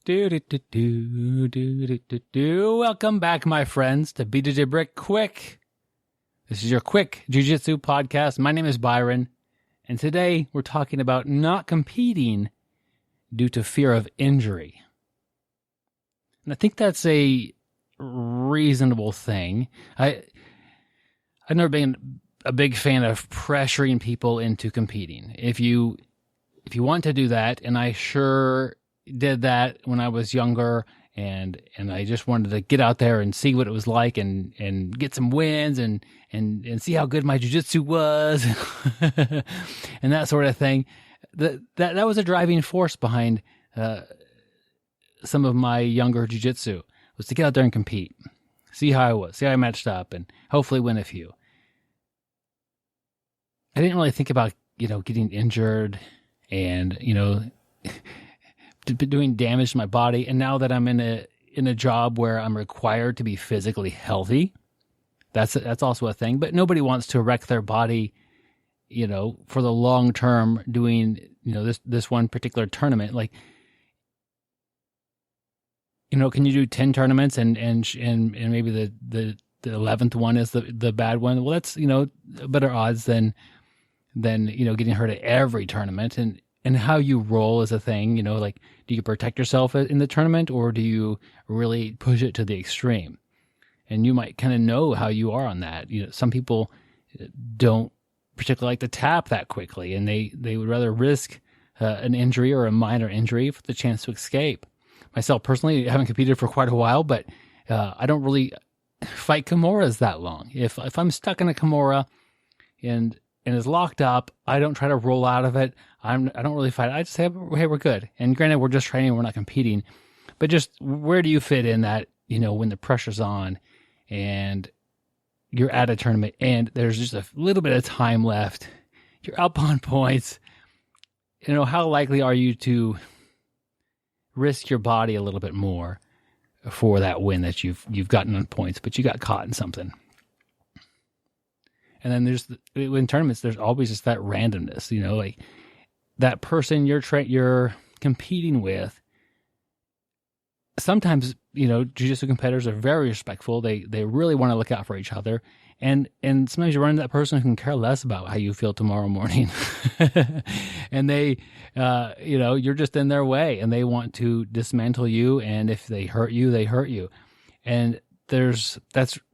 Welcome back, my friends, to BjjBrick Quick. This is your quick jiu-jitsu podcast. My name is Byron, and today we're talking about not competing due to fear of injury. And I think that's a reasonable thing. I've never been a big fan of pressuring people into competing. If you want to do that, and I sure did that when I was younger, and I just wanted to get out there and see what it was like and get some wins and see how good my jiu-jitsu was and that sort of thing. That was a driving force behind some of my younger jiu-jitsu, was to get out there and compete, see how I was, see how I matched up, and hopefully win a few. I didn't really think about, getting injured and, doing damage to my body. And now that I'm in a job where I'm required to be physically healthy, that's also a thing. But nobody wants to wreck their body, for the long term doing, this one particular tournament. Like, can you do 10 tournaments and maybe the 11th one is the bad one? Well, that's, better odds than getting hurt at every tournament. And how you roll is a thing, like, do you protect yourself in the tournament, or do you really push it to the extreme? And you might kind of know how you are on that. Some people don't particularly like to tap that quickly, and they would rather risk an injury or a minor injury for the chance to escape. Myself personally, I haven't competed for quite a while, but I don't really fight Kimuras that long. If I'm stuck in a Kimura and is locked up, I don't try to roll out of it. I don't really fight. I just say, hey, we're good. And granted, we're just training, we're not competing. But just where do you fit in that, when the pressure's on and you're at a tournament and there's just a little bit of time left, you're up on points, how likely are you to risk your body a little bit more for that win that you've gotten on points, but you got caught in something? And then in tournaments, there's always just that randomness, like that person you're competing with. Sometimes, jiu-jitsu competitors are very respectful. They really want to look out for each other. And sometimes you run into that person who can care less about how you feel tomorrow morning. And they, you're just in their way, and they want to dismantle you. And if they hurt you, they hurt you. And that's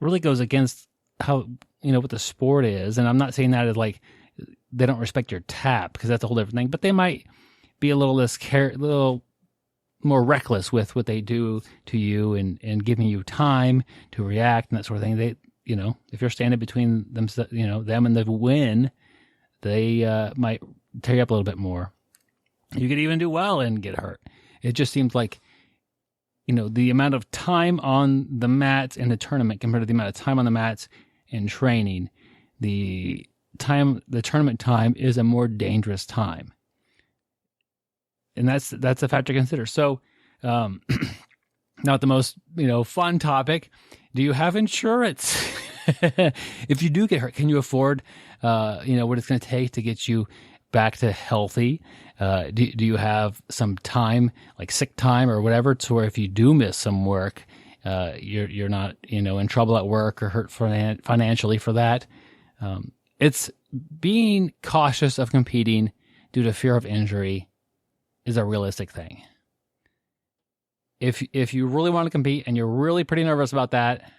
really goes against how, what the sport is. And I'm not saying that as like they don't respect your tap, because that's a whole different thing, but they might be a little little more reckless with what they do to you and giving you time to react and that sort of thing. They, if you're standing between them, them and the win, they might tear you up a little bit more. You could even do well and get hurt. It just seems like, the amount of time on the mats in the tournament compared to the amount of time on the mats in training, the tournament time is a more dangerous time. And that's a factor to consider. So, not the most, fun topic. Do you have insurance? If you do get hurt, can you afford, what it's going to take to get you back to healthy? Do you have some time, like sick time or whatever, to where if you do miss some work, you're not, in trouble at work or hurt financially for that? It's being cautious of competing due to fear of injury is a realistic thing. If you really want to compete and you're really pretty nervous about that,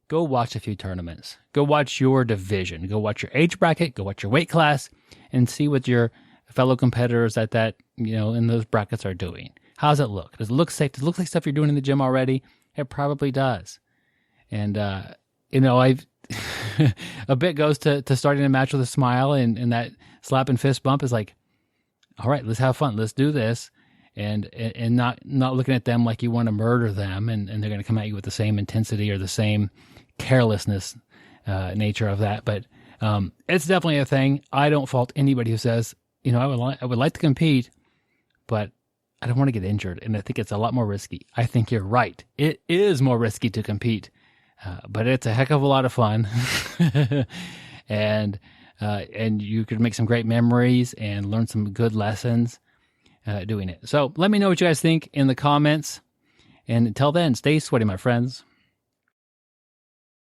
go watch a few tournaments. Go watch your division. Go watch your age bracket. Go watch your weight class, and see what your fellow competitors at that, in those brackets are doing. How does it look? Does it look safe? Does it look like stuff you're doing in the gym already? It probably does. And, I've a bit goes to starting a match with a smile, and that slap and fist bump is like, all right, let's have fun. Let's do this. And not looking at them like you want to murder them, and they're going to come at you with the same intensity or the same carelessness nature of that. But it's definitely a thing. I don't fault anybody who says, I would like to compete, but I don't want to get injured. And I think it's a lot more risky. I think you're right. It is more risky to compete, but it's a heck of a lot of fun. And you could make some great memories and learn some good lessons. doing it. So let me know what you guys think in the comments. And until then, stay sweaty, my friends.